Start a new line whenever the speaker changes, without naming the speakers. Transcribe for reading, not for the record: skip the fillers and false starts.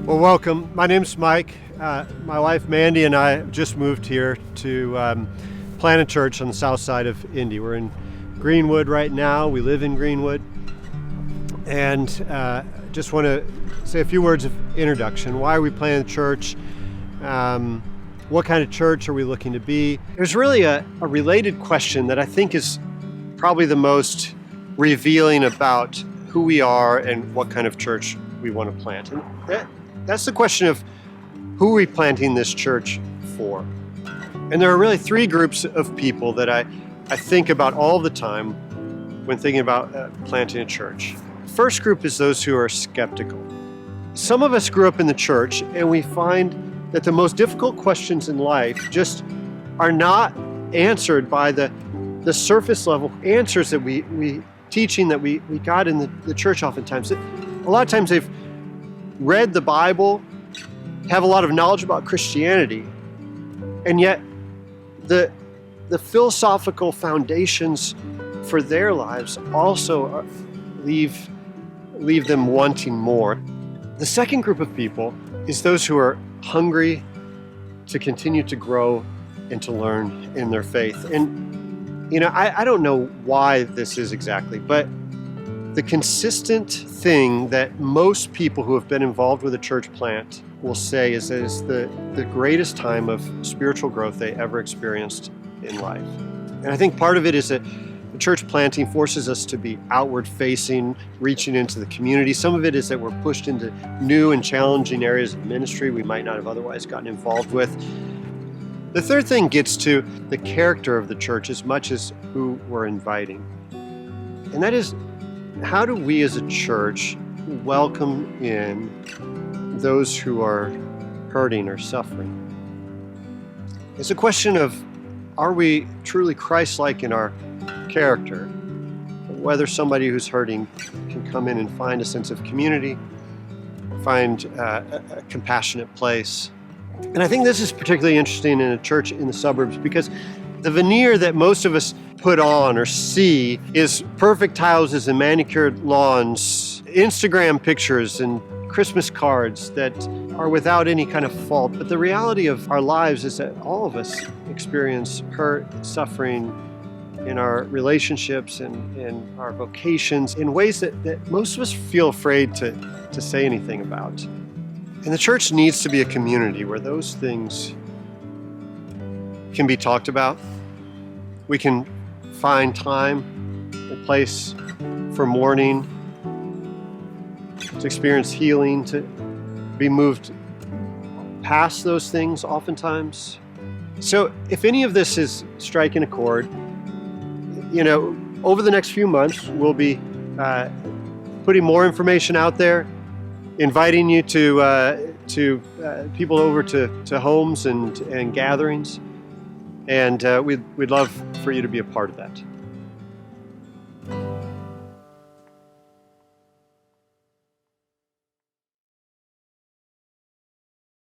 Well, welcome. My name's Mike. My wife Mandy and I just moved here to plant a church on the south side of Indy. We're in Greenwood right now. We live in Greenwood. And just want to say a few words of introduction. Why are we planting a church? What kind of church are we looking to be? There's really a related question that I think is probably the most revealing about who we are and what kind of church we want to plant. And that's the question of who are we planting this church for? And there are really three groups of people that I think about all the time when thinking about planting a church. First group is those who are skeptical. Some of us grew up in the church and we find that the most difficult questions in life just are not answered by the surface level answers that we teaching that we got in the church oftentimes. A lot of times they've read the Bible, have a lot of knowledge about Christianity, and yet the philosophical foundations for their lives also leave them wanting more. The second group of people is those who are hungry to continue to grow and to learn in their faith. And I don't know why this is exactly, but the consistent thing that most people who have been involved with a church plant will say is that it's the greatest time of spiritual growth they ever experienced in life. And I think part of it is that the church planting forces us to be outward facing, reaching into the community. Some of it is that we're pushed into new and challenging areas of ministry we might not have otherwise gotten involved with. The third thing gets to the character of the church as much as who we're inviting. And that is, how do we as a church welcome in those who are hurting or suffering? It's a question of, are we truly Christ-like in our character? Whether somebody who's hurting can come in and find a sense of community, find a compassionate place. And I think this is particularly interesting in a church in the suburbs because the veneer that most of us put on or see is perfect houses and manicured lawns, Instagram pictures and Christmas cards that are without any kind of fault. But the reality of our lives is that all of us experience hurt, suffering in our relationships and in our vocations in ways that most of us feel afraid to say anything about. And the church needs to be a community where those things can be talked about. We can find time and place for mourning, to experience healing, to be moved past those things oftentimes. So if any of this is striking a chord, over the next few months, we'll be putting more information out there, inviting you to people over to homes and gatherings. And we'd love for you to be a part of that.